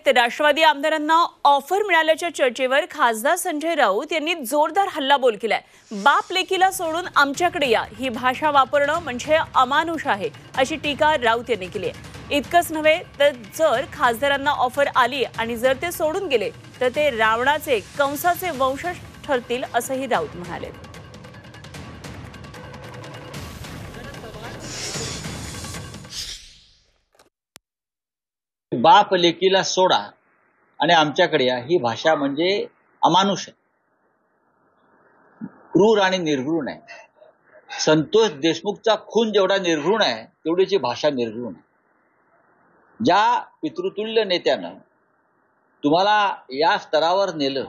आहेत राष्ट्रवादी आमदारांना ऑफर मिळाल्याच्या चर्चेवर खासदार संजय राऊत यांनी जोरदार हल्लाबोल केलाय। बाप लेकीला सोडून आमच्याकडे या ही भाषा वापरणं म्हणजे अमानुष आहे अशी टीका राऊत यांनी केली आहे। इतकंच नव्हे तर जर खासदारांना ऑफर आली आणि जर ते सोडून गेले तर ते रावणाचे कंसाचे वंशज ठरतील असंही राऊत म्हणाले। बाप लेकीला सोडा आणि आमच्याकडे या ही भाषा म्हणजे अमानुष आहे, क्रूर आणि निर्घृण आहे। संतोष देशमुखचा खून जेवढा निर्घृण आहे तेवढीची भाषा निर्घृण आहे। ज्या पितृतुल्य नेत्यानं तुम्हाला या स्तरावर नेलं,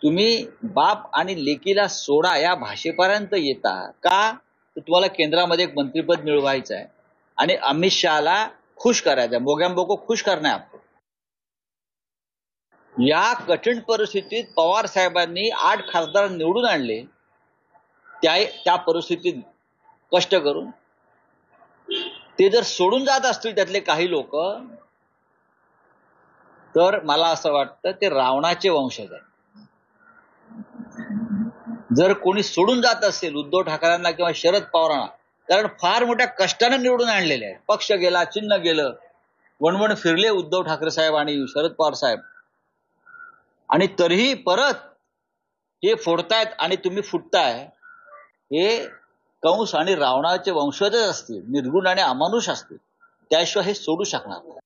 तुम्ही बाप आणि लेकीला सोडा या भाषेपर्यंत येता का? तर तुम्हाला केंद्रामध्ये एक मंत्रिपद मिळवायचं आहे आणि अमित शहाला खुश करायचं आहे, मोगॅम्बो को खुश करना है आपको। या कठीण परिस्थितीत पवार साहेबांनी 8 खासदार निवडून आणले, त्या परिस्थितीत कष्ट करून ते जर सोडून जात असतील त्यातले काही लोक, तर मला असं वाटतं ते रावणाचे वंशज आहेत। जर कोणी सोडून जात असेल उद्धव ठाकरेंना किंवा शरद पवारांना, कारण फार मोठ्या कष्टाने निवडून आणलेले आहेत, पक्ष गेला, चिन्ह गेलं, वणवण फिरले उद्धव ठाकरे साहेब आणि शरद पवार साहेब, आणि तरीही परत हे फोडतायत आणि तुम्ही फुटताय। हे कंस आणि रावणाचे वंशजच असतील, निर्गुण आणि अमानुष असतील, त्याशिवाय हे सोडू शकणार नाही।